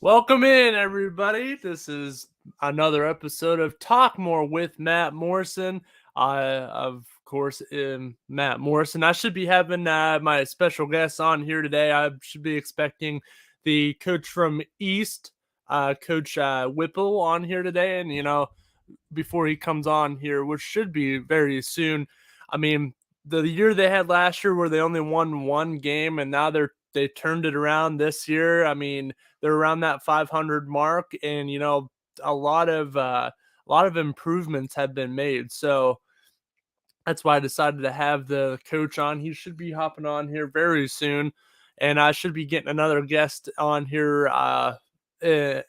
Welcome in, everybody. This is another episode of Talk More with Matt Morrison. Of course, am Matt Morrison. I should be having my special guest on here today. I should be expecting the coach from East, Coach Whipple, on here today. And, before he comes on here, which should be very soon. I mean, the year they had last year where they only won one game, and now they turned it around this year. I mean, they're around that 500 mark, and a lot of improvements have been made. So that's why I decided to have the coach on. He should be hopping on here very soon, and I should be getting another guest on here in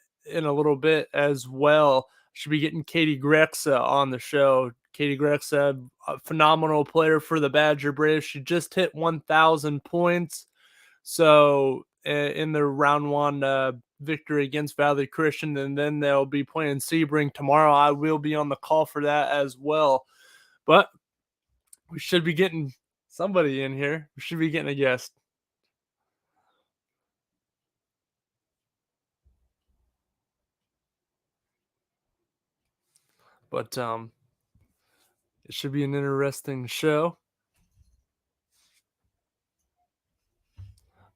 a little bit as well. Should be getting Katie Grexa on the show. Katie Grexa, a phenomenal player for the Badger Braves. She just hit 1,000 points. So in the round one victory against Valley Christian, and then they'll be playing Sebring tomorrow. I will be on the call for that as well. But we should be getting somebody in here. We should be getting a guest. But it should be an interesting show.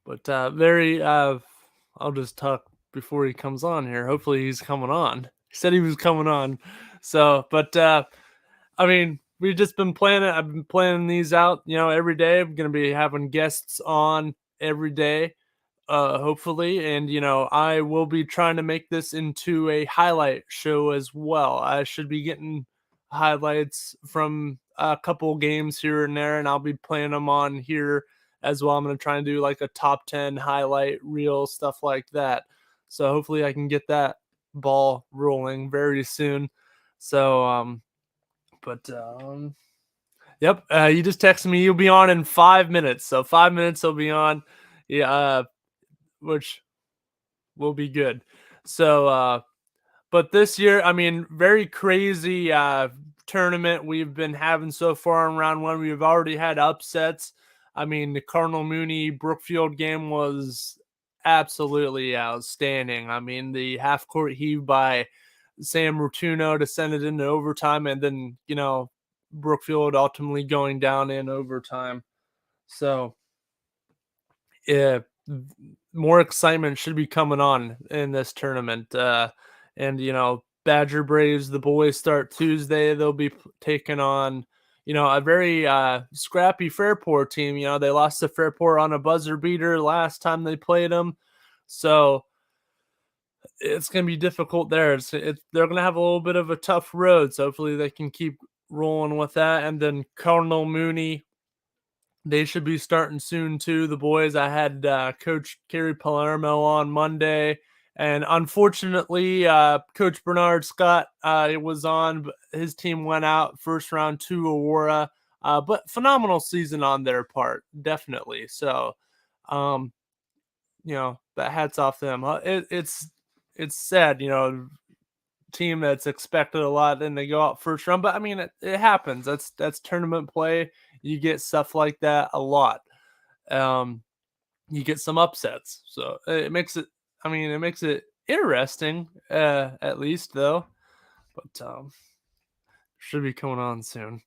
But I'll just talk before he comes on here. Hopefully he's coming on. He said he was coming on. So, but I mean, we've just been planning. I've been planning these out, every day. I'm going to be having guests on every day, hopefully. And, I will be trying to make this into a highlight show as well. I should be getting highlights from a couple games here and there, and I'll be playing them on here as well. I'm going to try and do like a top 10 highlight reel, stuff like that. So hopefully I can get that ball rolling very soon. So, yep. You just texted me. You'll be on in 5 minutes. So 5 minutes he'll be on. Yeah. Which will be good. So, but this year, I mean, very crazy tournament we've been having so far in round one. We've already had upsets. I mean, the Cardinal Mooney Brookfield game was absolutely outstanding. I mean, the half-court heave by Sam Rotuno to send it into overtime, and then, Brookfield ultimately going down in overtime. So, yeah, more excitement should be coming on in this tournament. And, Badger Braves, the boys start Tuesday. They'll be taking on a very scrappy Fairport team. They lost to Fairport on a buzzer beater last time they played them. So it's going to be difficult there. They're going to have a little bit of a tough road. So hopefully they can keep rolling with that. And then Cardinal Mooney, they should be starting soon too. The boys, I had Coach Kerry Palermo on Monday. And unfortunately, Coach Bernard Scott was on, but his team went out first round to Aurora. But phenomenal season on their part, definitely. So, that hats off to them. It's sad, team that's expected a lot, then they go out first round. But I mean, it happens. That's tournament play. You get stuff like that a lot. You get some upsets, so it makes it. I mean, it makes it interesting, at least, though. But should be coming on soon.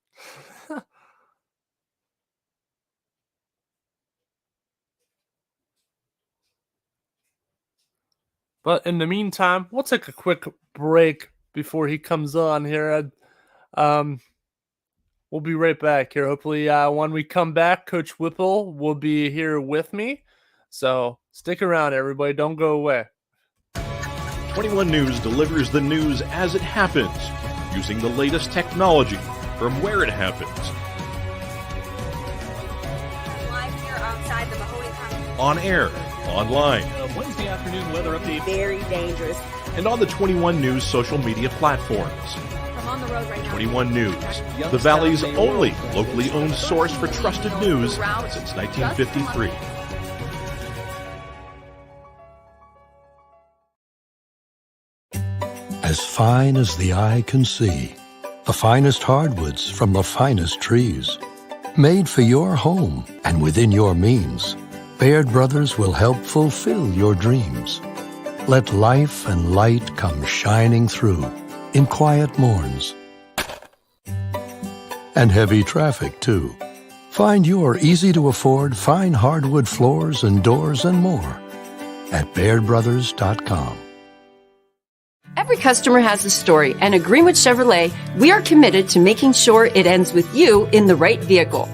But in the meantime, we'll take a quick break before he comes on here. We'll be right back here. Hopefully, when we come back, Coach Whipple will be here with me. So stick around, everybody. Don't go away. 21 News delivers the news as it happens, using the latest technology from where it happens. Live here outside the Mahoney County. On air, online, Wednesday afternoon weather update. Very dangerous. and on the 21 News social media platforms. I'm on the road right now. 21 News, the Valley's only locally owned source for trusted news since 1953. As fine as the eye can see, the finest hardwoods from the finest trees. Made for your home and within your means, Baird Brothers will help fulfill your dreams. Let life and light come shining through in quiet morns. And heavy traffic, too. Find your easy-to-afford fine hardwood floors and doors and more at BairdBrothers.com. Every customer has a story, and at Greenwood Chevrolet, we are committed to making sure it ends with you in the right vehicle.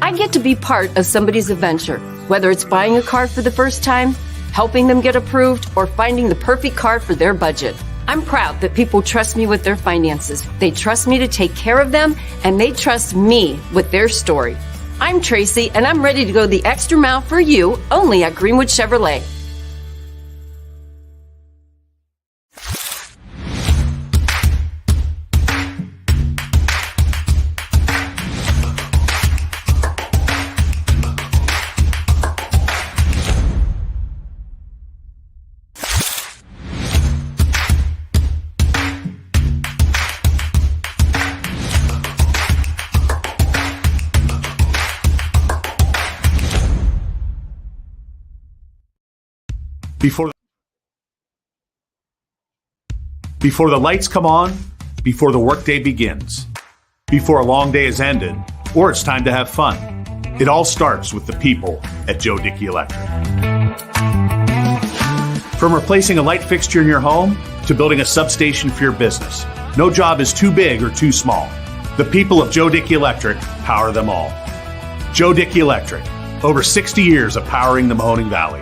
I get to be part of somebody's adventure, whether it's buying a car for the first time, helping them get approved, or finding the perfect car for their budget. I'm proud that people trust me with their finances. They trust me to take care of them, and they trust me with their story. I'm Tracy, and I'm ready to go the extra mile for you, only at Greenwood Chevrolet. Before the lights come on, before the workday begins, before a long day is ended, or it's time to have fun. It all starts with the people at Joe Dickey Electric. From replacing a light fixture in your home to building a substation for your business, no job is too big or too small. The people of Joe Dickey Electric power them all. Joe Dickey Electric, over 60 years of powering the Mahoning Valley.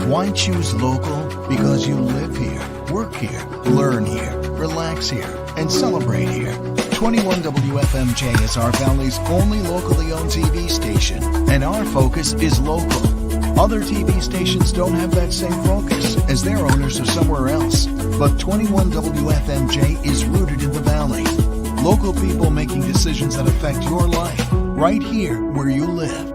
Why choose local? Because you live here, work here, learn here, relax here, and celebrate here. 21 WFMJ is our Valley's only locally owned TV station, and our focus is local. Other TV stations don't have that same focus, as their owners are somewhere else. But 21 WFMJ is rooted in the Valley. Local people making decisions that affect your life, right here where you live.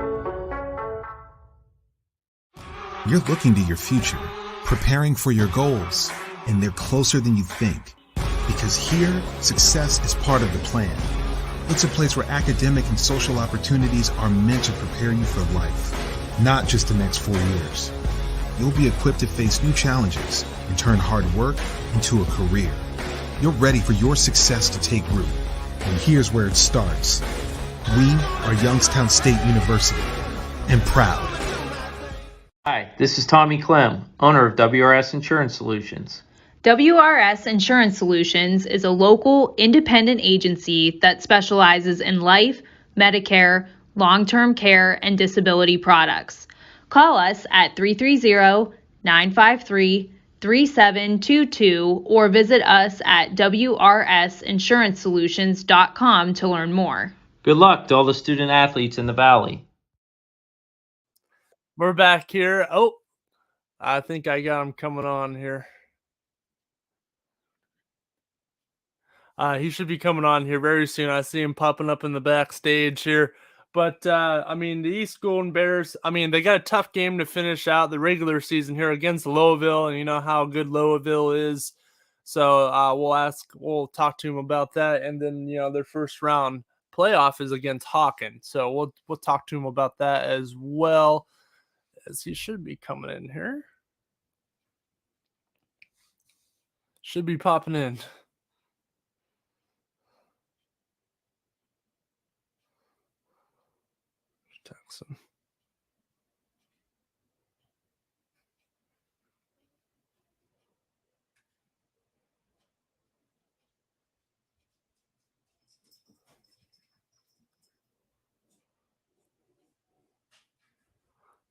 You're looking to your future, preparing for your goals, and they're closer than you think. Because here, success is part of the plan. It's a place where academic and social opportunities are meant to prepare you for life, not just the next 4 years. You'll be equipped to face new challenges and turn hard work into a career. You're ready for your success to take root. And here's where it starts. We are Youngstown State University, and proud. Hi, this is Tommy Clem, owner of WRS Insurance Solutions. WRS Insurance Solutions is a local independent agency that specializes in life, Medicare, long-term care, and disability products. Call us at 330-953-3722 or visit us at wrsinsurancesolutions.com to learn more. Good luck to all the student athletes in the Valley. We're back here. Oh, I think I got him coming on here. He should be coming on here very soon. I see him popping up in the backstage here. But, I mean, the East Golden Bears, I mean, they got a tough game to finish out the regular season here against Louisville, and you know how good Louisville is. So we'll talk to him about that. And then, you know, their first round playoff is against Hawkins. So we'll talk to him about that as well, as he should be coming in here. Should be popping in. Text him.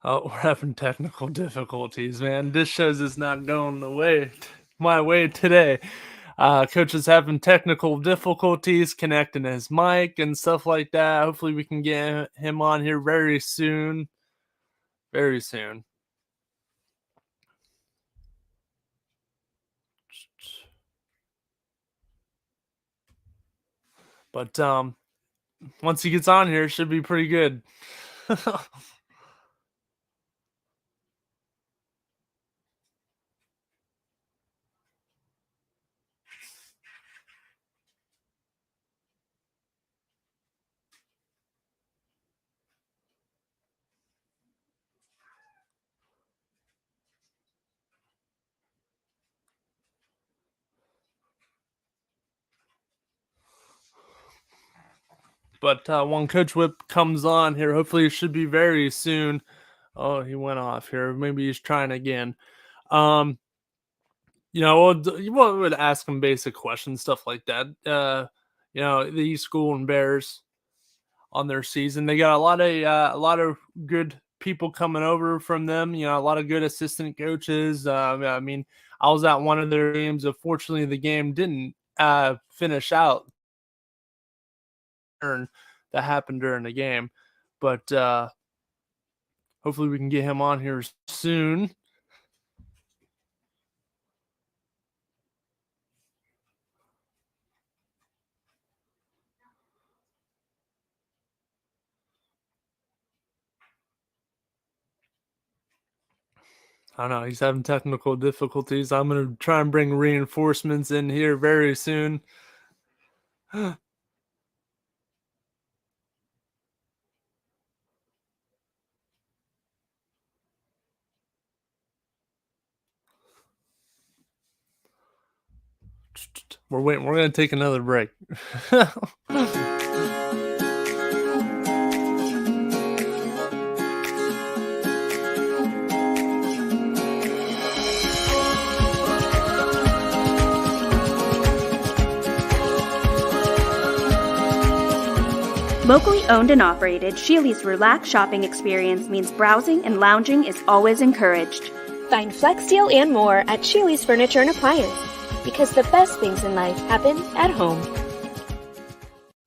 Oh, we're having technical difficulties, man. This shows it's not going my way today. Coach is having technical difficulties connecting his mic and stuff like that. Hopefully we can get him on here very soon. Very soon. But once he gets on here, it should be pretty good. But when Coach Whip comes on here, hopefully it should be very soon. Oh, he went off here. Maybe he's trying again. You would ask him basic questions, stuff like that. The East School and Bears on their season, they got a lot of good people coming over from them. A lot of good assistant coaches. I mean, I was at one of their games. Unfortunately, the game didn't finish out. That happened during the game, but hopefully we can get him on here soon. I don't know. He's having technical difficulties. I'm going to try and bring reinforcements in here very soon. We're waiting. We're going to take another break. Locally owned and operated, Sheely's relaxed shopping experience means browsing and lounging is always encouraged. Find Flex Deal and more at Sheely's Furniture and Appliance, because the best things in life happen at home.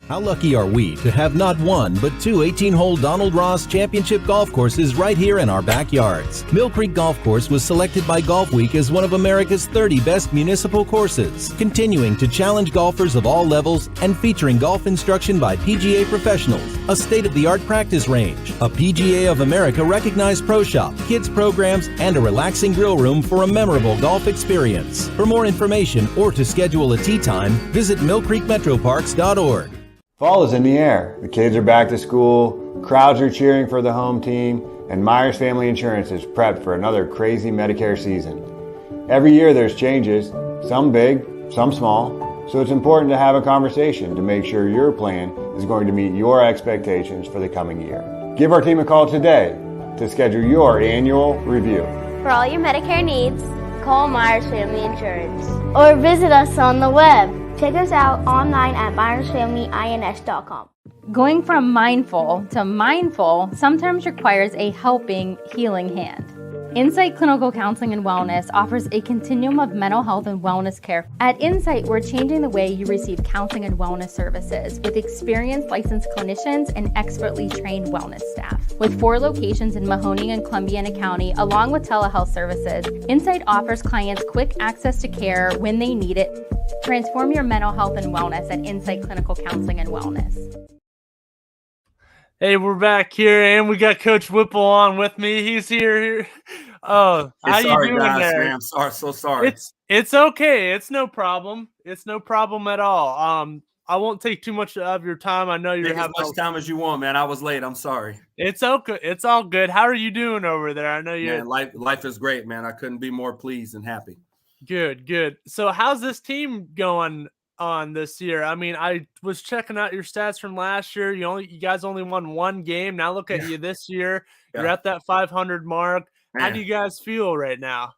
How lucky are we to have not one, but two 18-hole Donald Ross Championship golf courses right here in our backyards. Mill Creek Golf Course was selected by Golf Week as one of America's 30 best municipal courses, continuing to challenge golfers of all levels and featuring golf instruction by PGA professionals, a state-of-the-art practice range, a PGA of America recognized pro shop, kids programs, and a relaxing grill room for a memorable golf experience. For more information or to schedule a tee time, visit millcreekmetroparks.org. Fall is in the air. The kids are back to school, crowds are cheering for the home team, and Myers Family Insurance is prepped for another crazy Medicare season. Every year there's changes, some big, some small, so it's important to have a conversation to make sure your plan is going to meet your expectations for the coming year. Give our team a call today to schedule your annual review. For all your Medicare needs, call Myers Family Insurance or visit us on the web. Check us out online at myersfamilyins.com. Going from mindful to mindful sometimes requires a helping, healing hand. Insight Clinical Counseling and Wellness offers a continuum of mental health and wellness care. At Insight, we're changing the way you receive counseling and wellness services with experienced licensed clinicians and expertly trained wellness staff. With 4 locations in Mahoning and Columbiana County, along with telehealth services, Insight offers clients quick access to care when they need it. Transform your mental health and wellness at Insight Clinical Counseling and Wellness. Hey, we're back here, and we got Coach Whipple on with me. He's here. Oh, how you doing guys, there? Man, I'm sorry, so sorry. It's okay. It's no problem. It's no problem at all. I won't take too much of your time. I know you're having as much time as you want, man. I was late. I'm sorry. It's okay. It's all good. How are you doing over there? I know you. Life is great, man. I couldn't be more pleased and happy. Good. So, how's this team going on this year? I mean, I was checking out your stats from last year. You guys only won 1 game. Now look at you this year. You're at that 500 mark. Man. How do you guys feel right now?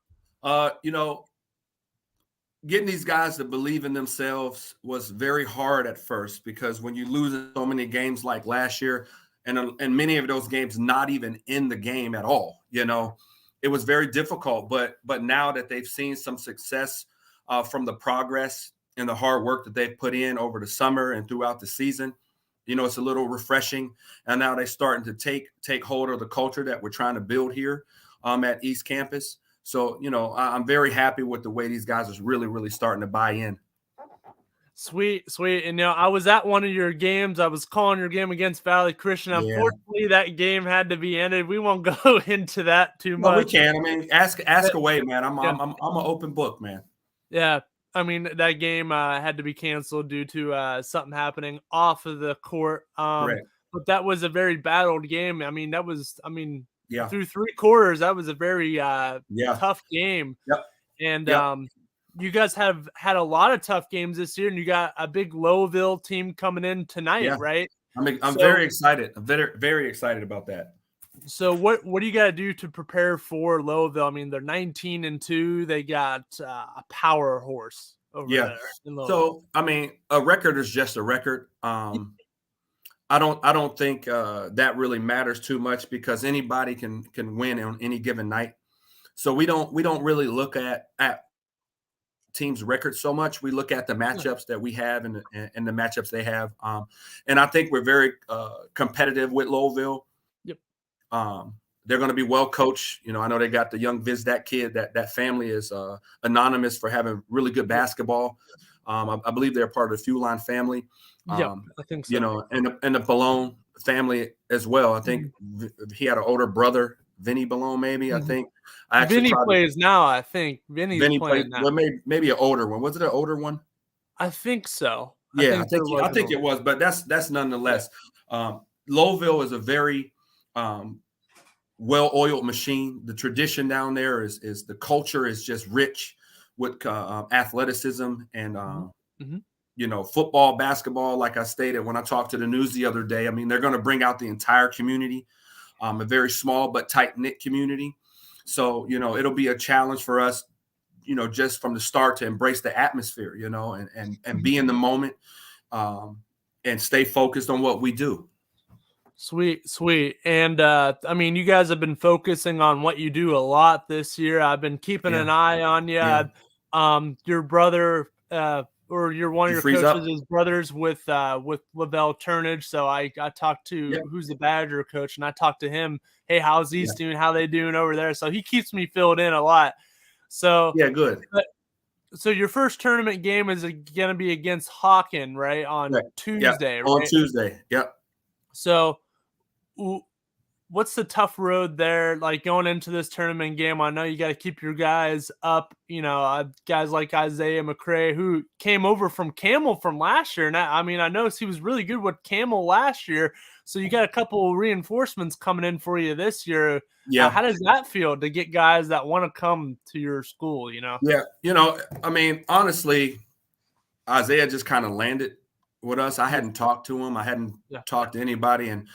Getting these guys to believe in themselves was very hard at first, because when you lose so many games like last year, and many of those games not even in the game at all, it was very difficult. But now that they've seen some success from the progress and the hard work that they've put in over the summer and throughout the season, it's a little refreshing. And now they're starting to take hold of the culture that we're trying to build here at East Campus. So, I'm very happy with the way these guys are really, really starting to buy in. Sweet. And, I was at one of your games. I was calling your game against Valley Christian. Unfortunately, that game had to be ended. We won't go into that too much. No, we can. I mean, ask away, man. I'm an open book, man. Yeah. I mean, that game had to be canceled due to something happening off of the court. Correct. But that was a very battled game. I mean, through 3 quarters, that was a very tough game. Yep. And you guys have had a lot of tough games this year, and you got a big Lowville team coming in tonight, right? I'm So very excited. I'm very excited about that. So what do you got to do to prepare for Louisville? I mean, they're 19-2. They got a power horse over Yeah. there in Louisville. So I mean, a record is just a record. I don't think that really matters too much because anybody can win on any given night. So we don't really look at teams' records so much. We look at the matchups that we have and the matchups they have. And I think we're very competitive with Louisville. Yep. They're going to be well coached. You know, I know they got the young Vizdak kid. That family is anonymous for having really good basketball. I believe they're part of the Few Line family. Yeah, I think so. You know, and the Ballone family as well. I think he had an older brother, Vinny Ballone, maybe. I think. I actually Vinny plays now. I think Vinny's Vinny playing played. now. Well, maybe an older one. Was it an older one? I think so. Yeah, I think it was, but that's nonetheless. Louisville is a very well-oiled machine. The tradition down there is the culture is just rich with athleticism and you know, football, basketball. Like I stated when I talked to the news the other day, I mean they're going to bring out the entire community, a very small but tight-knit community. So you know it'll be a challenge for us, you know, just from the start to embrace the atmosphere, you know, and be in the moment, and stay focused on what we do. Sweet. And I mean, you guys have been focusing on what you do a lot this year. I've been keeping an eye on you. Yeah. Your brother, or you're one of your freeze up? coaches, his brothers with Lavelle Turnage. So I talked to who's the Badger coach, and I talked to him. Hey, how's these doing? How they doing over there? So he keeps me filled in a lot. So yeah, good. So your first tournament game is going to be against Hawken, right? On Tuesday, right? On Tuesday. Yep. So what's the tough road there? Like going into this tournament game, I know you got to keep your guys up, you know, guys like Isaiah McCray, who came over from Camel from last year. And I mean, I noticed he was really good with Camel last year. So you got a couple of reinforcements coming in for you this year. Yeah. How does that feel to get guys that want to come to your school, you know? Yeah. You know, I mean, honestly, Isaiah just kind of landed with us. I hadn't talked to him. I hadn't talked to anybody. And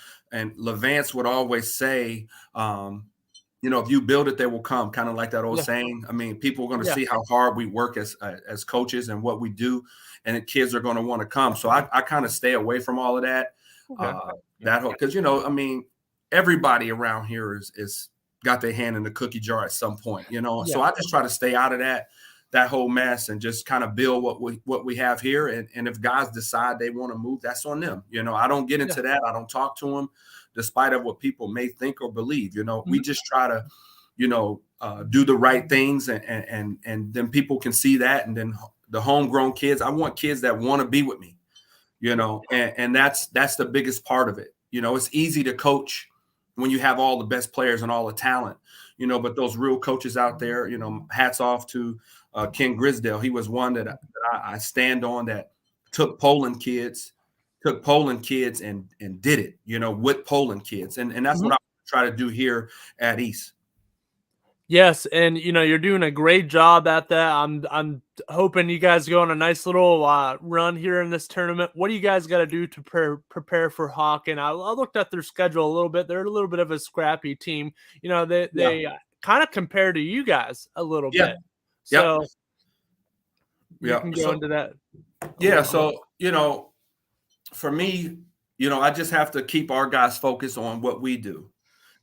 Levance would always say, you know, if you build it, they will come. Kind of like that old saying. I mean, people are going to see how hard we work as coaches and what we do, and the kids are going to want to come. So I kind of stay away from all of that. That whole, because, you know, I mean, everybody around here is got their hand in the cookie jar at some point, you know. So I just try to stay out of that whole mess and just kind of build what we have here. And if guys decide they want to move, that's on them. You know, I don't get into that. I don't talk to them, despite of what people may think or believe. You know, we just try to, you know, do the right things, and then people can see that. And then the homegrown kids, I want kids that want to be with me, you know, and that's the biggest part of it. You know, it's easy to coach when you have all the best players and all the talent, you know, but those real coaches out there, you know, hats off to Ken Grisdale. He was one that I stand on, that took Poland kids and did it, you know, with Poland kids. And that's what I try to do here at East. Yes, and you know you're doing a great job at that. I'm hoping you guys go on a nice little run here in this tournament. What do you guys got to do to prepare for Hawken? I looked at their schedule a little bit. They're a little bit of a scrappy team. You know, they kind of compare to you guys a little bit. So you can go into that. Yeah, so you know, for me, you know, I just have to keep our guys focused on what we do.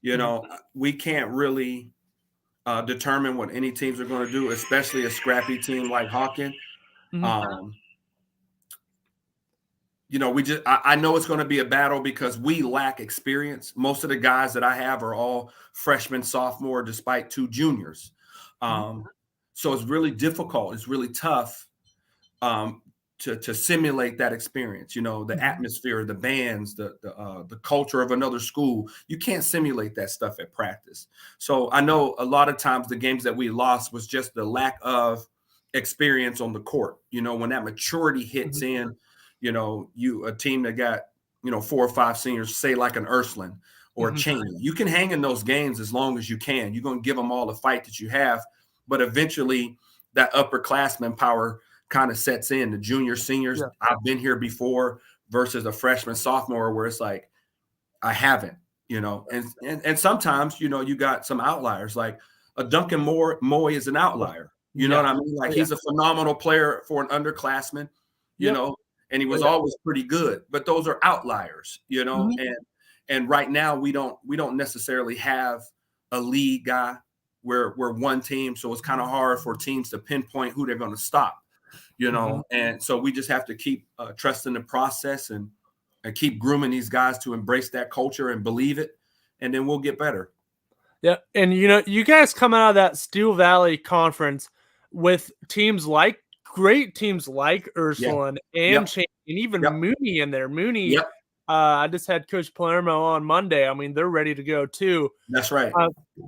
You know, we can't really determine what any teams are going to do, especially a scrappy team like Hawken. You know, I know it's going to be a battle because we lack experience. Most of the guys that I have are all freshmen, sophomore, despite 2 juniors. So it's really difficult. It's really tough to simulate that experience. You know, the atmosphere, the bands, the culture of another school. You can't simulate that stuff at practice. So I know a lot of times the games that we lost was just the lack of experience on the court. You know, when that maturity hits in, you know, a team that got, you know, 4 or 5 seniors, say like an Ursuline or a Cheney, you can hang in those games as long as you can. You're going to give them all the fight that you have, but eventually that upperclassman power kind of sets in. The junior seniors, I've been here before. versus a freshman, sophomore, where it's like, I haven't, and sometimes, you got some outliers, like a Duncan Moy is an outlier. You know what I mean? Like, he's a phenomenal player for an underclassman, and he was always pretty good, but those are outliers, and right now we don't necessarily have a lead guy. We're one team, so it's kind of hard for teams to pinpoint who they're going to stop, and so we just have to keep trusting the process and keep grooming these guys to embrace that culture and believe it, and then we'll get better. Yeah, and you guys come out of that Steel Valley conference with great teams like Ursuline and Cheney, and even Mooney in there. Mooney, I just had Coach Palermo on Monday. I mean, they're ready to go too. That's right.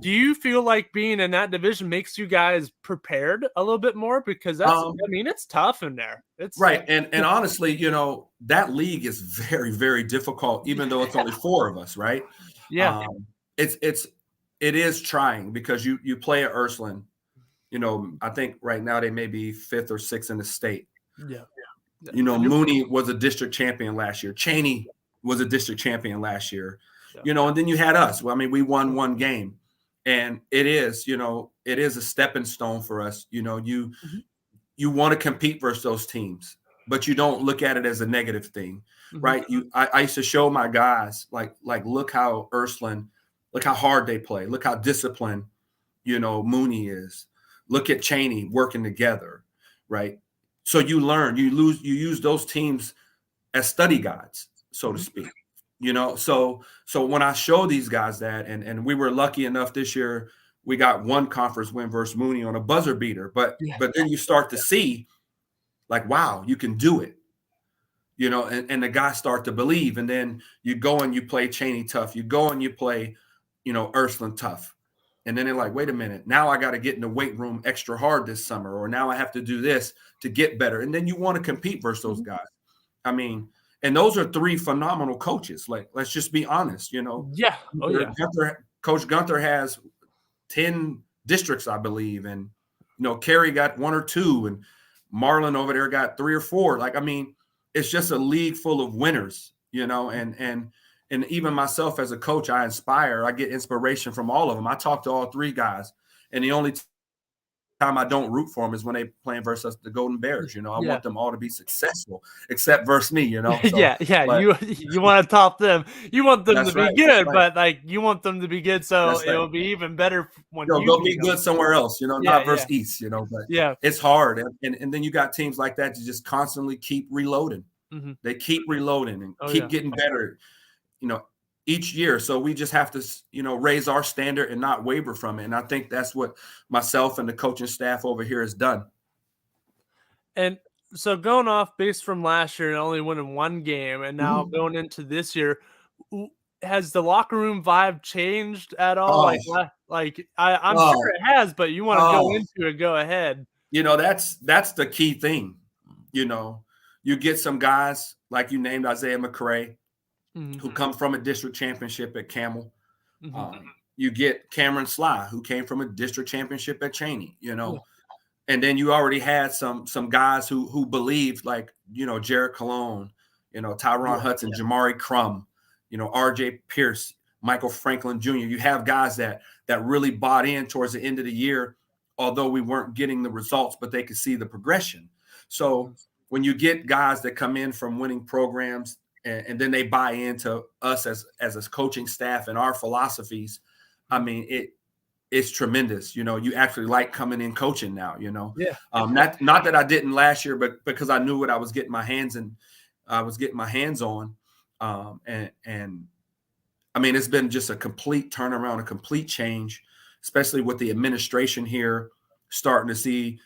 Do you feel like being in that division makes you guys prepared a little bit more? Because it's tough in there. It's right. And honestly, that league is very, very difficult, even though it's only 4 of us, right? Yeah. It is trying because you play at Ursuline. I think right now they may be 5th or 6th in the state. Yeah. Mooney was a district champion last year. Cheney was a district champion last year. And then you had us. Well, I mean, we won 1 game, and it is a stepping stone for us. You want to compete versus those teams, but you don't look at it as a negative thing, right? I used to show my guys like look how Ursuline, look how hard they play, look how disciplined Mooney is. Look at Cheney working together, right? So you learn, you use those teams as study guides, so to speak. So when I show these guys that, and we were lucky enough this year, we got 1 conference win versus Mooney on a buzzer beater, but then you start to see, like, wow, you can do it, and the guys start to believe, and then you go and you play Cheney tough, you go and you play, Ursuline tough. And then they're like, wait a minute, now I got to get in the weight room extra hard this summer, or now I have to do this to get better. And then you want to compete versus those guys. I mean, and those are 3 phenomenal coaches. Like, let's just be honest, Yeah. Oh, yeah. Coach Gunther has 10 districts, I believe. And, Kerry got 1 or 2, and Marlon over there got 3 or 4. Like, I mean, it's just a league full of winners, and even myself as a coach, I get inspiration from all of them. I talk to all 3 guys, and the only time I don't root for them is when they playing versus the Golden Bears. I want them all to be successful, except versus me. So, you want to top them. You want them to be good, right. But you want them to be good, so it'll be even better when they'll be good somewhere else. Not versus East. But it's hard, and then you got teams like that to just constantly keep reloading. They keep reloading and keep getting better. Each year. So we just have to, raise our standard and not waver from it. And I think that's what myself and the coaching staff over here has done. And so going off based from last year and only winning 1 game, and now going into this year, has the locker room vibe changed at all? I'm sure it has, but you want to go into it, go ahead. That's the key thing. You get some guys like you named Isaiah McCray, who come from a district championship at Camel. You get Cameron Sly, who came from a district championship at Cheney, and then you already had some guys who believed, like, Jared Colon, Tyron Hudson, Jamari Crum, RJ Pierce, Michael Franklin Jr. You have guys that really bought in towards the end of the year, although we weren't getting the results, but they could see the progression. So when you get guys that come in from winning programs, and then they buy into us as a coaching staff and our philosophies, I mean, it's tremendous. You actually like coming in coaching now, not that I didn't last year, but because I knew what I was getting my hands on. And I mean, it's been just a complete turnaround, a complete change, especially with the administration here starting to see,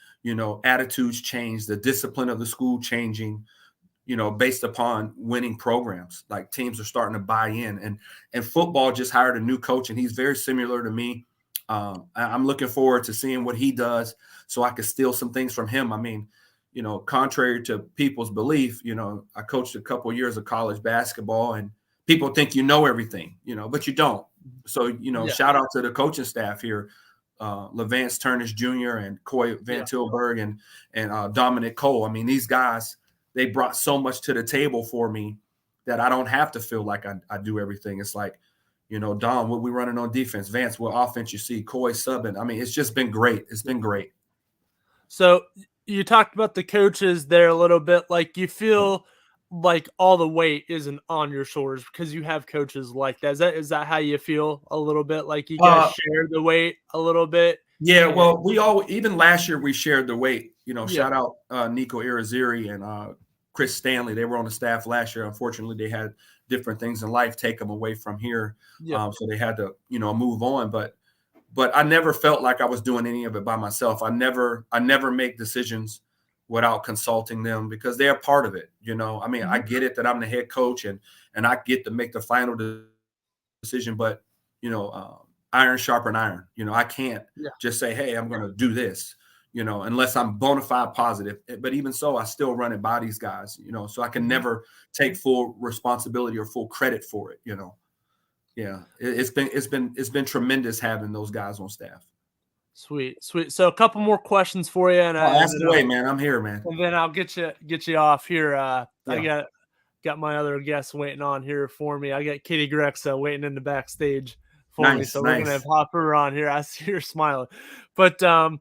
attitudes change, the discipline of the school changing, based upon winning programs. Like, teams are starting to buy in, and football just hired a new coach, and he's very similar to me. I'm looking forward to seeing what he does so I could steal some things from him. I mean, contrary to people's belief, I coached a couple of years of college basketball, and people think everything, but you don't. So, shout out to the coaching staff here, Levance Turnish Jr. and Coy Van Tilburg and Dominic Cole. I mean, these guys, they brought so much to the table for me that I don't have to feel like I do everything. It's like, Don, what we running on defense, Vance, what offense you see, Coy subbing. I mean, it's just been great. It's been great. So you talked about the coaches there a little bit. Like, you feel like all the weight isn't on your shoulders because you have coaches like that. Is that how you feel a little bit? Like, you guys share the weight a little bit? Yeah, well, we all, even last year we shared the weight. Yeah. Shout out Nico Irizarry and Chris Stanley. They were on the staff last year. Unfortunately, they had different things in life take them away from here, so they had to move on. But I never felt like I was doing any of it by myself. I never make decisions without consulting them because they're part of it. I mean, I get it that I'm the head coach and I get to make the final decision, but iron sharpen iron. I can't just say, hey, I'm going to do this, unless I'm bona fide positive. But even so, I still run it by these guys, so I can never take full responsibility or full credit for it. Yeah, it's been tremendous having those guys on staff. Sweet. So a couple more questions for you, and ask away, man. I'm here, man. And then I'll get you off here. I got my other guests waiting on here for me. I got Katie Grexa waiting in the backstage for me, so we're gonna have Hopper on here. I see her smiling, but I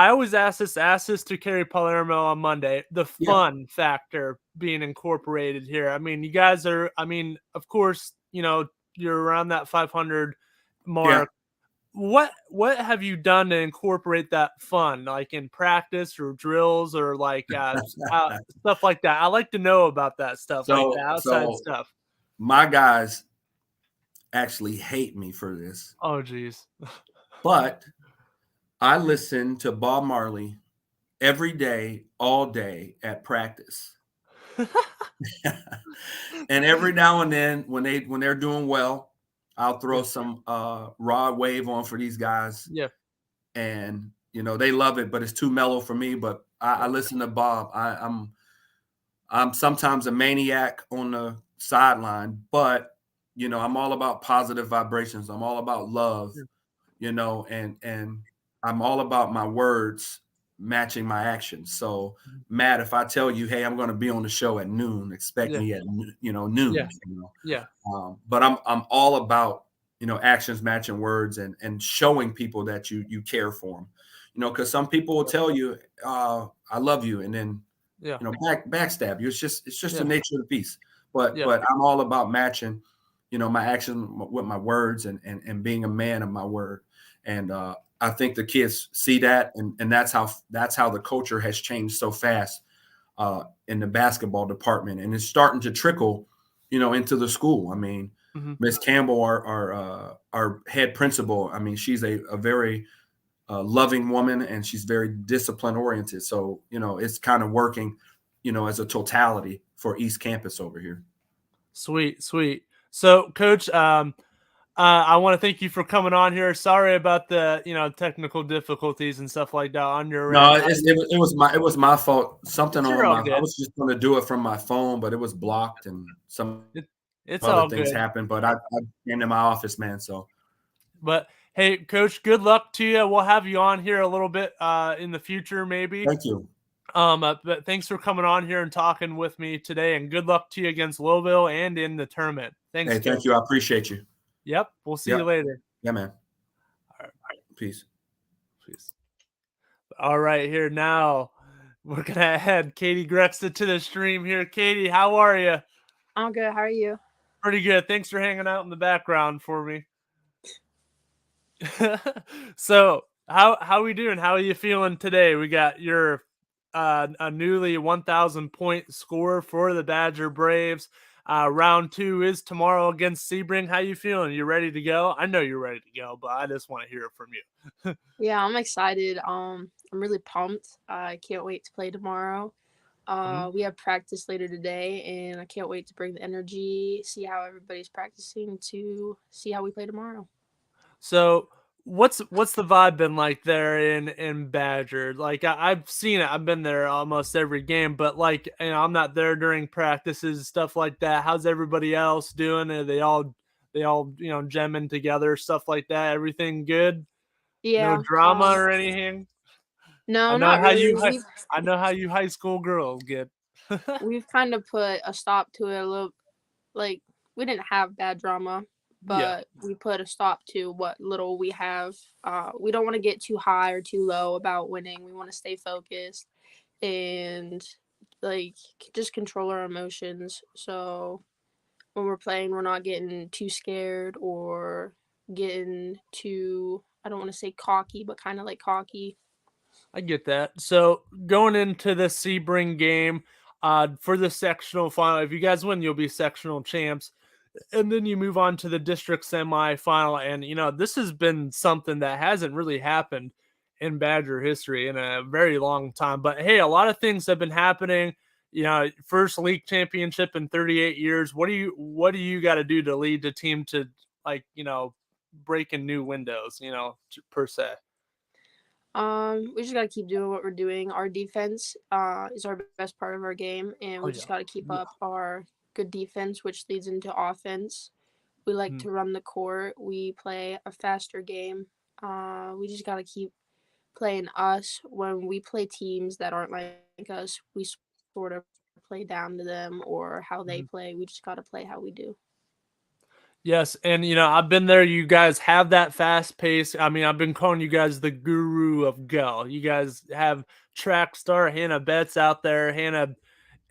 always ask this to Carrie Palermo on Monday. The fun factor being incorporated here. I mean, you guys are. I mean, of course, you're around that 500 mark. What have you done to incorporate that fun, like in practice or drills or like stuff like that? I like to know about that stuff, like the outside stuff. My guys actually hate me for this. Oh, geez. But I listen to Bob Marley every day, all day at practice. And every now and then when they're doing well, I'll throw some raw wave on for these guys. Yeah. And they love it, but it's too mellow for me. But I listen to Bob. I'm sometimes a maniac on the sideline, but I'm all about positive vibrations. I'm all about love, and I'm all about my words matching my actions. So, Matt, if I tell you, hey, I'm going to be on the show at noon, expect me at noon. Yeah. But I'm all about actions matching words and showing people that you care for them. Because some people will tell you, I love you, and then backstab you. It's just the nature of the beast. But I'm all about matching my action with my words and being a man of my word. And I think the kids see that, and that's how the culture has changed so fast in the basketball department, and it's starting to trickle, into the school. I mean, Miss Campbell, our head principal. I mean, she's a very loving woman, and she's very discipline oriented. So it's kind of working, as a totality for East Campus over here. Sweet. So, Coach, I want to thank you for coming on here. Sorry about the technical difficulties and stuff like that on your end. It was my fault. Something on my. I was just going to do it from my phone, but it was blocked, and some it's other all things good. happened. But I came to my office, man. So, but hey, Coach, good luck to you. We'll have you on here a little bit in the future, maybe. Thank you. But thanks for coming on here and talking with me today, and good luck to you against Louisville and in the tournament. Thanks. Hey, thank you. I appreciate you. Yep. We'll see you later. Yeah, man. All right. Peace. All right. Here now, we're going to add Katie Grexa to the stream here. Katie, how are you? I'm good. How are you? Pretty good. Thanks for hanging out in the background for me. So how we doing? How are you feeling today? We got your a newly 1,000 point score for the Badger Braves. Round 2 is tomorrow against Sebring. How you feeling? You ready to go? I know you're ready to go, but I just want to hear it from you. Yeah, I'm excited. I'm really pumped. I can't wait to play tomorrow. We have practice later today, and I can't wait to bring the energy, see how everybody's practicing, to see how we play tomorrow. So what's the vibe been like there in Badger? Like I've seen it. I've been there almost every game, but like I'm not there during practices, stuff like that. How's everybody else doing? Are they all jamming together, stuff like that? Everything good? Yeah. No drama or anything? No, not really. I know how you high school girls get. we've kind of put a stop to it a little. Like, we didn't have bad drama, Yeah. but we put a stop to what little we have. We don't want to get too high or too low about winning. We want to stay focused and like just control our emotions. So when we're playing, we're not getting too scared or getting too, I don't want to say cocky, but kind of like cocky. I get that. So going into the Sebring game, for the sectional final, if you guys win, you'll be sectional champs. And then you move on to the district semifinal. And, this has been something that hasn't really happened in Badger history in a very long time. But hey, a lot of things have been happening. First league championship in 38 years. What do you got to do to lead the team to, like, breaking new windows, per se? We just gotta keep doing what we're doing. Our defense is our best part of our game, and Oh we yeah. just gotta keep Yeah. up our good defense, which leads into offense. We like Mhm. to run the court. We play a faster game. We just gotta keep playing us. When we play teams that aren't like us, we sort of play down to them or how they Mhm. play. We just gotta play how we do. Yes, and I've been there. You guys have that fast pace. I mean, I've been calling you guys the guru of Go. You guys have track star Hannah Betts out there. Hannah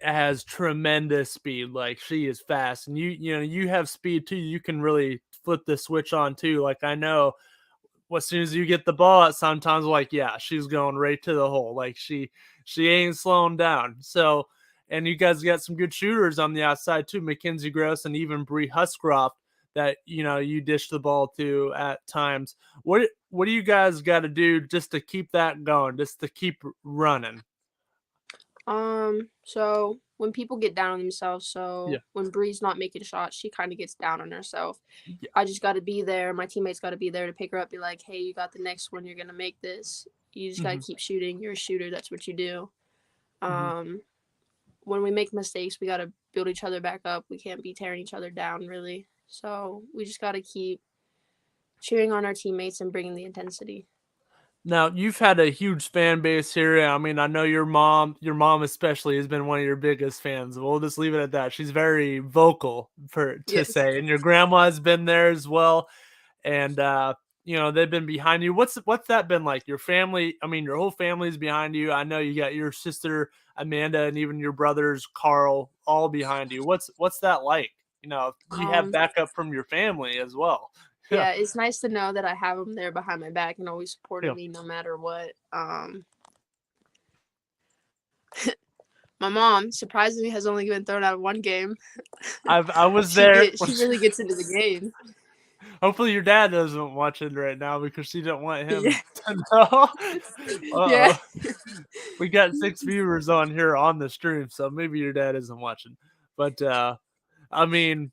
has tremendous speed. Like, she is fast, and you have speed too. You can really flip the switch on too. Like, I know as soon as you get the ball, it sometimes like, yeah, she's going right to the hole. Like, she ain't slowing down. So, and you guys got some good shooters on the outside too, Mackenzie Gross and even Bree Huscroft that you dish the ball to at times. What do you guys got to do just to keep that going, just to keep running? So when people get down on themselves, Yeah. so when Bree's not making shots, she kind of gets down on herself. Yeah. I just got to be there. My teammates got to be there to pick her up, be like, hey, you got the next one. You're going to make this. You just got to Hmm. keep shooting. You're a shooter. That's what you do. Hmm. Um, when we make mistakes, we got to build each other back up. We can't be tearing each other down, really. So we just got to keep cheering on our teammates and bringing the intensity. Now, you've had a huge fan base here. I mean, I know your mom especially has been one of your biggest fans. We'll just leave it at that. She's very vocal to Yes. say, and your grandma has been there as well. And they've been behind you. What's that been like? Your family, I mean, your whole family's behind you. I know you got your sister Amanda and even your brothers Carl all behind you. What's that like? You have Um, backup from your family as well. Yeah. yeah, it's nice to know that I have them there behind my back and always supporting Yeah. me no matter what. My mom surprisingly has only been thrown out of one game. I was there. She really gets into the game. Hopefully your dad doesn't watch it right now because she didn't want Yeah. him to know. Yeah. Uh-oh. We got 6 viewers on here on the stream, so maybe your dad isn't watching. But I mean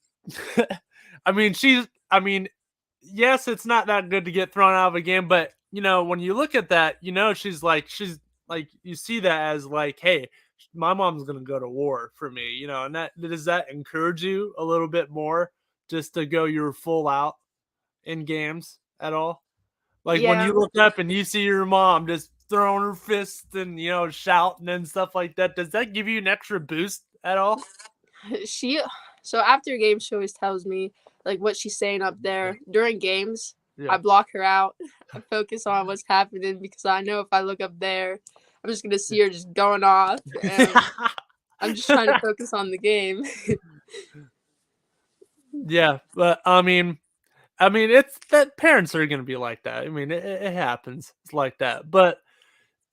I mean yes, it's not that good to get thrown out of a game, but when you look at that, she's like you see that as like, hey, my mom's gonna go to war for me, and that does that encourage you a little bit more just to go your full out in games at all? Like when Yeah. you look up and you see your mom just throwing her fists and shouting and stuff like that, does that give you an extra boost at all? She so after games she always tells me like what she's saying up Yeah. there. During games, Yeah. I block her out. I focus on what's happening because I know if I look up there, I'm just gonna see her just going off and I'm just trying to focus on the game. Yeah, but it's that parents are gonna be like that. I mean, it happens. It's like that. But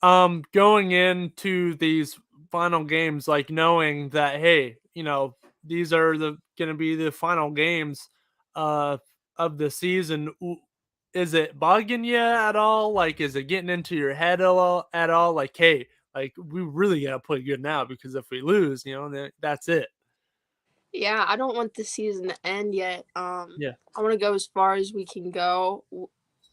going into these final games, like knowing that, hey, these are gonna be the final games uh of the season. Is it bugging you at all? Like, is it getting into your head at all? Like, hey, like we really gotta play good now because if we lose, then that's it. Yeah, I don't want the season to end yet. Yeah. I want to go as far as we can go.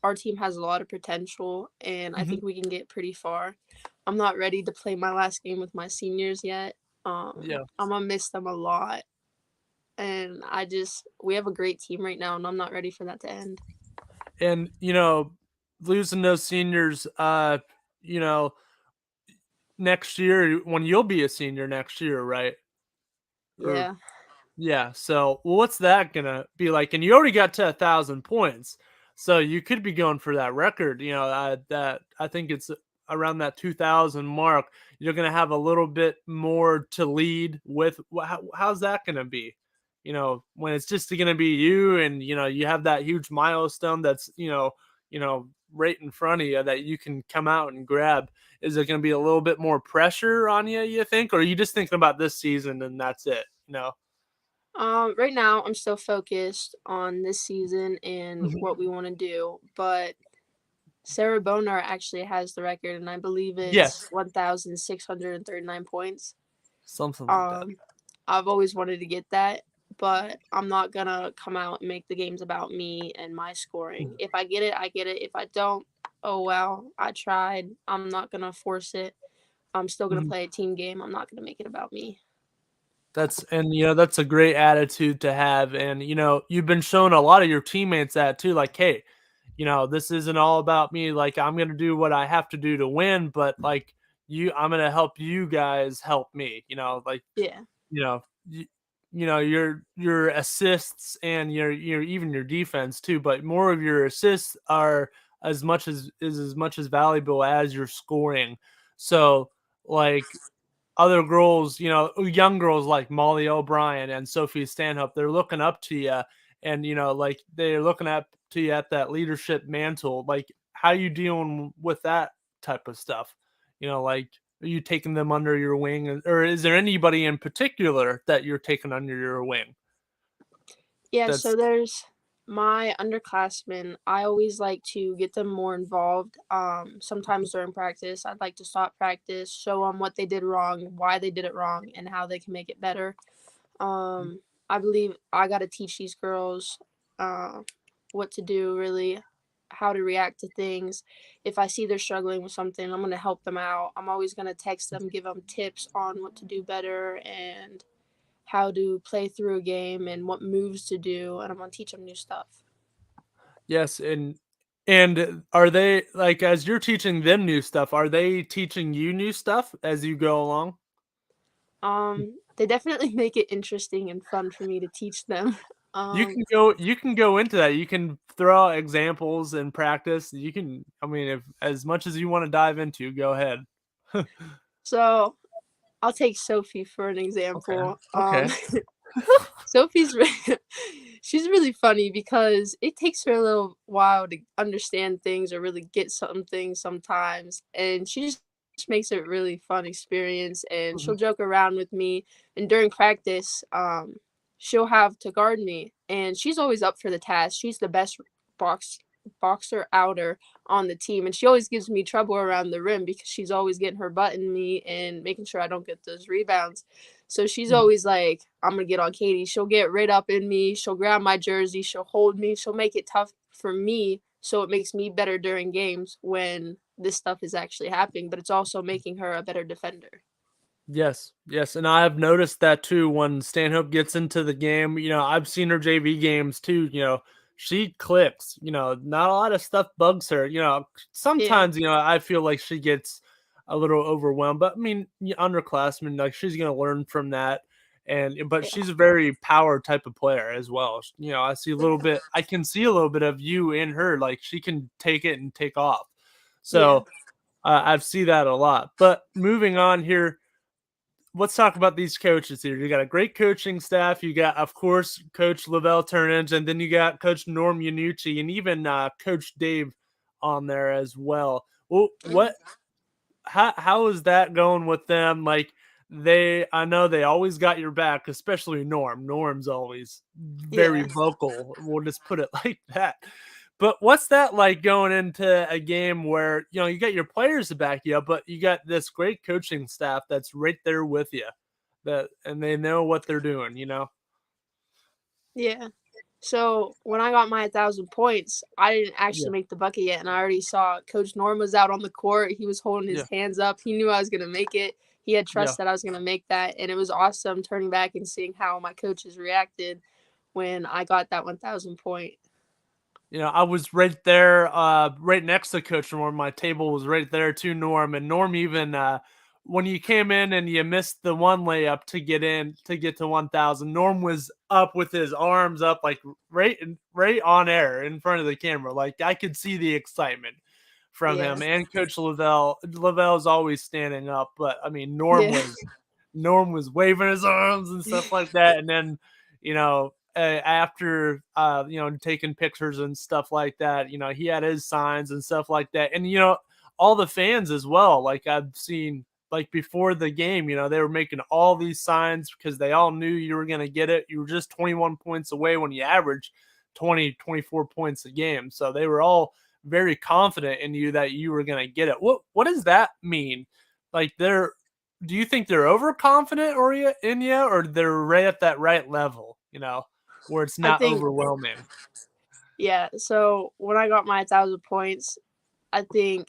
Our team has a lot of potential, and I Hmm. think we can get pretty far. I'm not ready to play my last game with my seniors yet. Yeah. I'm gonna miss them a lot, and we have a great team right now, and I'm not ready for that to end. And losing those seniors, you know next year when you'll be a senior next year, right? Or Yeah. yeah. So what's that gonna be like? And you already got to 1,000 points, so you could be going for that record. That I think it's around that 2,000 mark. You're gonna have a little bit more to lead with. How's that gonna be? When it's just gonna be you, and you have that huge milestone that's right in front of you that you can come out and grab. Is it gonna be a little bit more pressure on you? You think, or are you just thinking about this season and that's it? Right now I'm still focused on this season and Mhm. what we want to do, but Sarah Bonar actually has the record, and I believe it's Yes. 1,639 points. Something like that. Um, I've always wanted to get that, but I'm not gonna come out and make the games about me and my scoring. If I get it, I get it. If I don't, oh well, I tried. I'm not gonna force it. I'm still gonna Mhm. play a team game. I'm not gonna make it about me. That's a great attitude to have, and you've been showing a lot of your teammates that too. Like, hey, this isn't all about me. Like, I'm gonna do what I have to do to win, but like I'm gonna help you guys help me. Like Yeah. you know you, your assists and your even your defense too, but more of your assists are as much as valuable as your scoring. So like other girls, young girls like Molly O'Brien and Sophie Stanhope, they're looking up to you, and like they're looking up to you at that leadership mantle. Like, how you dealing with that type of stuff? Like, are you taking them under your wing, or is there anybody in particular that you're taking under your wing? Yeah, That's so there's my underclassmen. I always like to get them more involved. Sometimes during practice, I'd like to stop practice, show them what they did wrong, why they did it wrong, and how they can make it better. I believe I got to teach these girls uh, what to do, really, how to react to things. If I see they're struggling with something, I'm going to help them out. I'm always going to text them, give them tips on what to do better and how to play through a game and what moves to do, and I'm gonna teach them new stuff. yes, and are they like as you're teaching them new stuff? Are they teaching you new stuff as you go along? They definitely make it interesting and fun for me to teach them. You Um, can go into that. You can throw out examples in practice. You can I mean, if as much as you wanna dive into, go ahead. so I'll take Sophie for an Okay, example. okay. Sophie's she's really funny because it takes her a little while to understand things or really get something sometimes, and she just makes it a really fun experience. And she'll Mhm. joke around with me, and during practice, she'll have to guard me, and she's always up for the task. She's the best box boxer outer on the team, and she always gives me trouble around the rim because she's always getting her butt in me and making sure I don't get those rebounds. So she's Mhm. always like, I'm gonna get on Katie. She'll get right up in me. She'll grab my jersey. She'll hold me. She'll make it tough for me. So it makes me better during games when this stuff is actually happening, but it's also making her a better defender. Yes, yes, and I have noticed that too when Stanhope gets into the game. I've seen her JV games too. She clicks. Not a lot of stuff bugs her. Yeah. Sometimes I feel like she gets a little overwhelmed, but I mean, underclassmen, like she's gonna learn from that. But Yeah. she's a very power type of player as well. I see a little bit. I can see a little bit of you in her. Like she can take it and take off. Yeah. So I see that a lot. But moving on here, let's talk about these coaches here. You got a great coaching staff. You got, of course, Coach Lavelle Turnage, and then you got Coach Norm Yanucci, and even Coach Dave on there as well. Well, how is that going with them? Like I know they always got your back, especially Norm. Norm's always very Yeah. vocal. We'll just put it like that. But what's that like going into a game where you got your players to back you up, but you got this great coaching staff that's right there with you, and they know what they're doing. Yeah. So when I got my 1,000 points, I didn't Yeah, actually make the bucket yet, and I already saw Coach Norm was out on the court. He was holding his yeah, hands up. He knew I was gonna make it. He had yeah. trust that I was gonna make that, and it was awesome turning back and seeing how my coaches reacted when I got that 1,000 point. I was right there, right next to Coach Norm. My table was right there to Norm, and Norm even when you came in and you missed the one layup to get to 1,000, Norm was up with his arms up, like right on air in front of the camera. Like I could see the excitement from Yeah. him, and Coach Lavelle. Lavelle's always standing up, but I mean Yeah. Norm was waving his arms and stuff like that, and then after taking pictures and stuff like that, he had his signs and stuff like that, and all the fans as well. Like I've seen, like before the game, they were making all these signs because they all knew you were going to get it. You were just 21 points away when you average 20, 24 points a game. So they were all very confident in you that you were going to get it. What does that mean? Like do you think they're overconfident in you, or they're right at that right level, where it's not overwhelming? Yeah. So when I got my 1,000 points, I think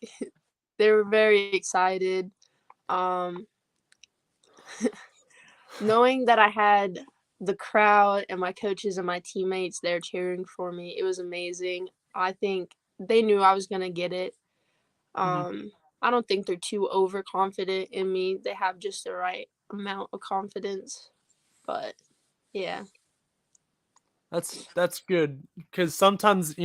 they were very excited. Knowing that I had the crowd and my coaches and my teammates there cheering for me, it was amazing. I think they knew I was going to get it. I don't think they're too overconfident in me. They have just the right amount of confidence. But yeah. That's good, because sometimes,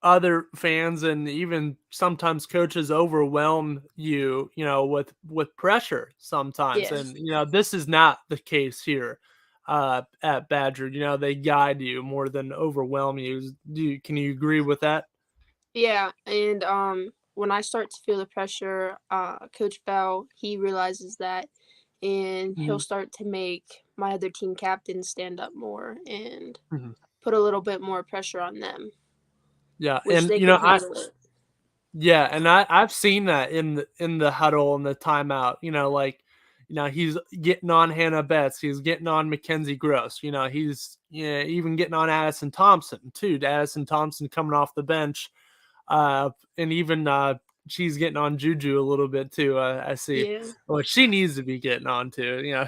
other fans and even sometimes coaches overwhelm you, with pressure sometimes. Yeah. And this is not the case here at Badger. They guide you more than overwhelm you. Can you agree with that? Yeah, and when I start to feel the pressure, Coach Bell, he realizes that, and he'll Mhm. start to make my other team captains stand up more and Mhm. put a little bit more pressure on them, Yeah, which and they can handle it. yeah, and I've seen that in the huddle and the timeout. He's getting on Hannah Betts, he's getting on Mackenzie Gross. He's even getting on Addison Thompson too. Addison Thompson coming off the bench, and even she's getting on Juju a little bit too. I see. Yeah. Well, she needs to be getting on too.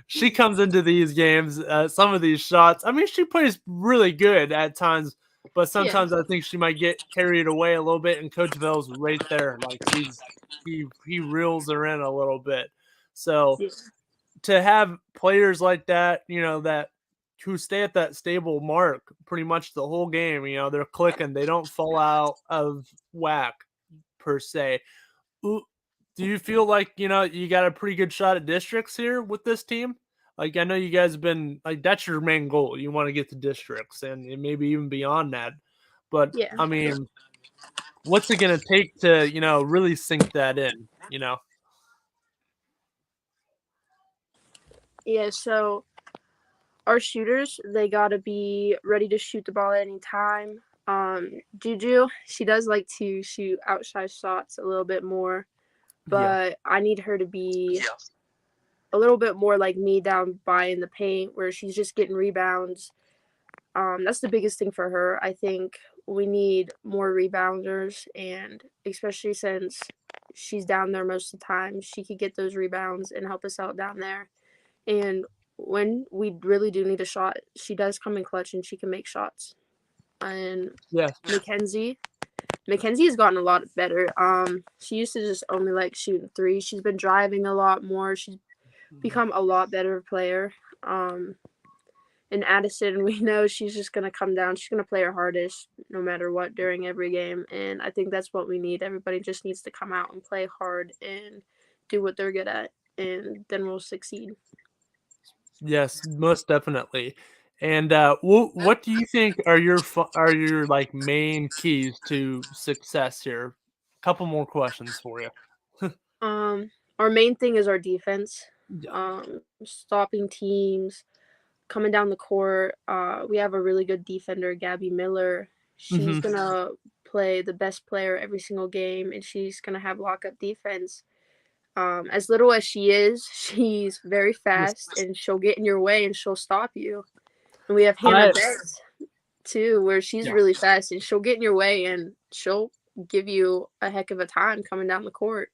She comes into these games, some of these shots. I mean, she plays really good at times, but Yeah. sometimes I think she might get carried away a little bit. And Coach Bell's right there, like he reels her in a little bit. So Yeah. to have players like that, that who stay at that stable mark pretty much the whole game, they're clicking, they don't fall out of whack per se. Do you feel like, you got a pretty good shot at districts here with this team? Like, I know you guys have been like, that's your main goal. You want to get to districts and maybe even beyond that. But Yeah. I mean, what's it going to take to, really sink that in, Yeah, so our shooters, they got to be ready to shoot the ball at any time. Juju, she does like to shoot outside shots a little bit more, Yeah. but I need her to be a little bit more like me down by in the paint, where she's just getting rebounds. That's the biggest thing for her. I think we need more rebounders, and especially since she's down there most of the time, she could get those rebounds and help us out down there. And when we really do need a shot, she does come in clutch and she can make shots. And Yeah. Mackenzie has gotten a lot better. She used to just only like shooting threes. She's been driving a lot more. She's become a lot better player. And Addison, we know she's just gonna come down. She's gonna play her hardest no matter what during every game. And I think that's what we need. Everybody just needs to come out and play hard and do what they're good at, and then we'll succeed. Yes, most definitely. And what do you think are your like main keys to success here? Couple more questions for you. Our main thing is our defense. Yeah. Stopping teams, coming down the court. We have a really good defender, Gabby Miller. She's Mhm. gonna play the best player every single game, and she's gonna have lockup defense. As little as she is, she's very Yes. fast, and she'll get in your way and she'll stop you. And we have Hannah I Betts too, where she's Yeah. really fast and she'll get in your way and she'll give you a heck of a time coming down the court.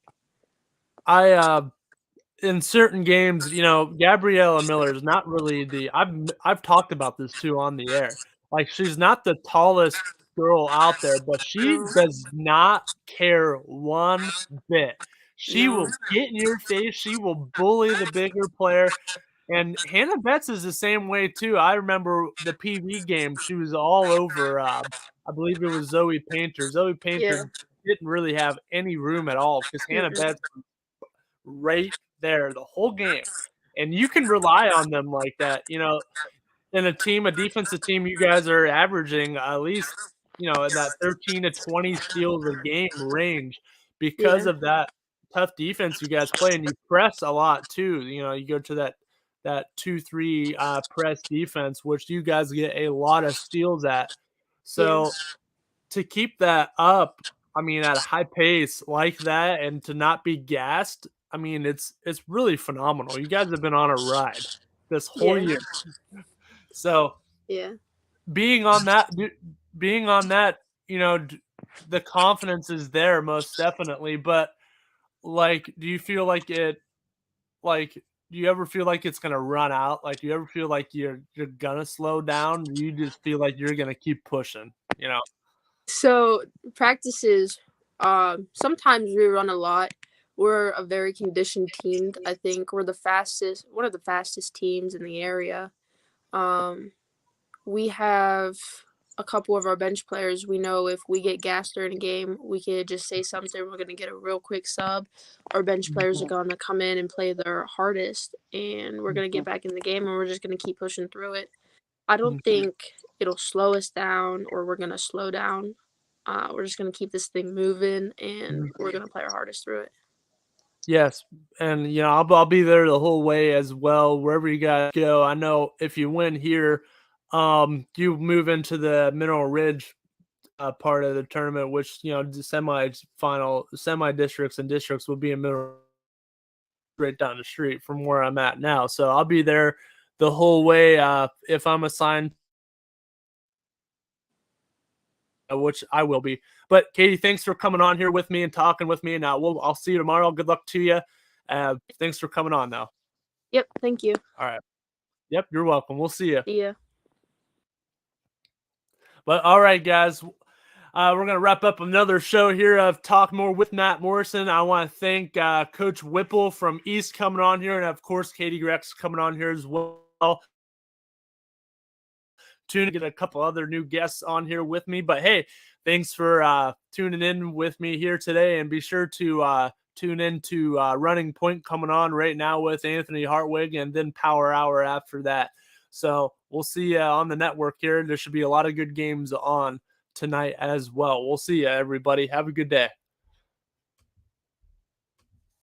In certain games, Gabriella Miller is not really I've talked about this too on the air. Like, she's not the tallest girl out there, but she does not care one bit. She No. will get in your face. She will bully the bigger player. And Hannah Betts is the same way too. I remember the PV game. She was all over. I believe it was Zoe Painter. Zoe Yeah. Painter didn't really have any room at all because Hannah Mm-mm. Betts was right there the whole game, and you can rely on them like that. In a defensive team, you guys are averaging at least, in that 13 to 20 steals a game range because Yeah. of that tough defense you guys play, and you press a lot too. You go to that 2-3 press defense, which you guys get a lot of steals at. Yeah. So to keep that up, I mean, at a high pace like that, and to not be gassed, I mean, it's really phenomenal. You guys have been on a ride this whole Yeah. year. So Yeah. being on that, being on that, the confidence is there most definitely. But like, do you feel like do you ever feel like it's gonna run out? Like, do you ever feel like you're gonna slow down? You just feel like you're gonna keep pushing, you know? So practices, sometimes we run a lot. We're a very conditioned team. I think we're one of the fastest teams in the area. Um, we have a couple of our bench players. We know if we get gassed during a game, we could just say something. We're gonna get a real quick sub. Our bench players are gonna come in and play their hardest, and we're gonna get back in the game, and we're just gonna keep pushing through it. I don't think it'll slow us down or we're gonna slow down. We're just gonna keep this thing moving, and we're gonna play our hardest through it. Yes, and I'll be there the whole way as well. Wherever you guys go, I know if you win here, you move into the Mineral Ridge part of the tournament, which the semi districts and districts will be in Mineral right down the street from where I'm at now. So I'll be there the whole way if I'm assigned, which I will be. But Katie, thanks for coming on here with me and talking with me. And I'll see you tomorrow. Good luck to you. Thanks for coming on, though. Yep. Thank you. All right. Yep, you're welcome. We'll see you. See ya. But all right, guys. We're going to wrap up another show here of Talk More with Matt Morrison. I want to thank Coach Whipple from East coming on here, and of course, Katie Grex coming on here as well. To get a couple other new guests on here with me. But hey, thanks for tuning in with me here today, and be sure to tune in to Running Point coming on right now with Anthony Hartwig, and then Power Hour after that. So we'll see you on the network here. There should be a lot of good games on tonight as well. We'll see you, everybody. Have a good day.